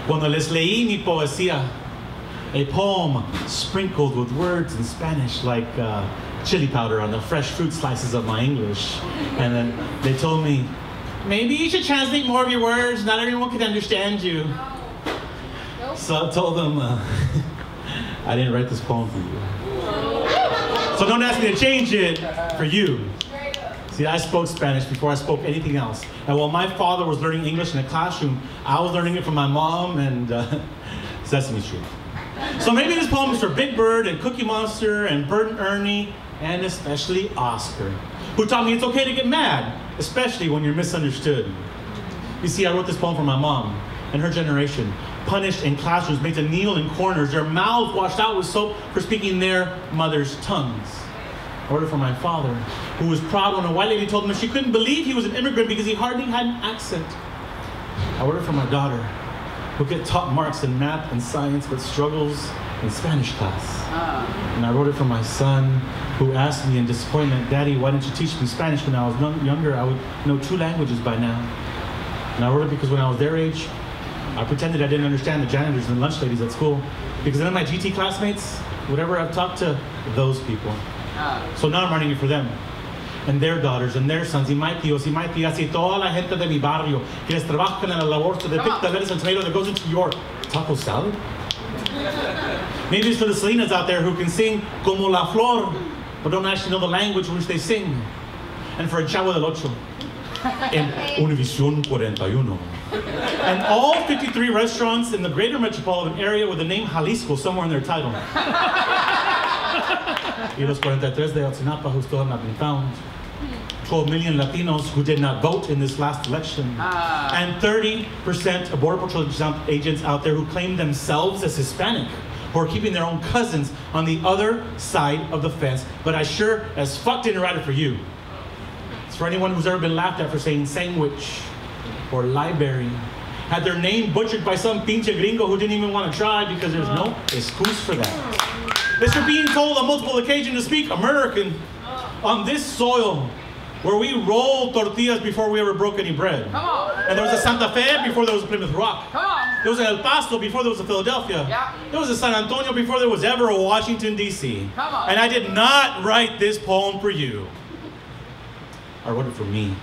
Cuando les leí mi poesía, a poem sprinkled with words in Spanish like chili powder on the fresh fruit slices of my English. And then they told me, maybe you should translate more of your words, not everyone can understand you. So I told them, I didn't write this poem for you. So don't ask me to change it for you. See, I spoke Spanish before I spoke anything else. And while my father was learning English in the classroom, I was learning it from my mom and Sesame Street. So maybe this poem is for Big Bird and Cookie Monster and Bert and Ernie, and especially Oscar, who taught me it's okay to get mad, especially when you're misunderstood. You see, I wrote this poem for my mom and her generation, punished in classrooms, made to kneel in corners, their mouths washed out with soap for speaking their mother's tongues. I wrote it for my father, who was proud when a white lady told him she couldn't believe he was an immigrant because he hardly had an accent. I wrote it for my daughter, who gets taught marks in math and science but struggles in Spanish class. And I wrote it for my son, who asked me in disappointment, Daddy, why didn't you teach me Spanish when I was younger? I would know 2 languages by now. And I wrote it because when I was their age, I pretended I didn't understand the janitors and lunch ladies at school, because none of my GT classmates would ever have talked to those people. So now I'm writing it for them, and their daughters, and their sons, y my tíos, y my tías, y toda la gente de mi barrio, que les trabajan en la labor to depict the lettuce and tomato that goes into your taco salad. Maybe it's for the Selenas out there who can sing como la flor, but don't actually know the language in which they sing. And for a Chavo del Ocho, in Univision 41. And all 53 restaurants in the greater metropolitan area with the name Jalisco somewhere in their title. Y los 43 de Otsinapa who still have not been found. 12 million Latinos who did not vote in this last election. And 30% of Border Patrol agents out there who claim themselves as Hispanic, who are keeping their own cousins on the other side of the fence. But I sure as fuck didn't write it for you. It's for anyone who's ever been laughed at for saying sandwich or library, had their name butchered by some pinche gringo who didn't even want to try because there's no excuse for that. It's for being told on multiple occasions to speak American on this soil where we rolled tortillas before we ever broke any bread. And there was a Santa Fe before there was a Plymouth Rock. There was an El Paso before there was a Philadelphia. There was a San Antonio before there was ever a Washington, D.C. And I did not write this poem for you. I wrote it for me.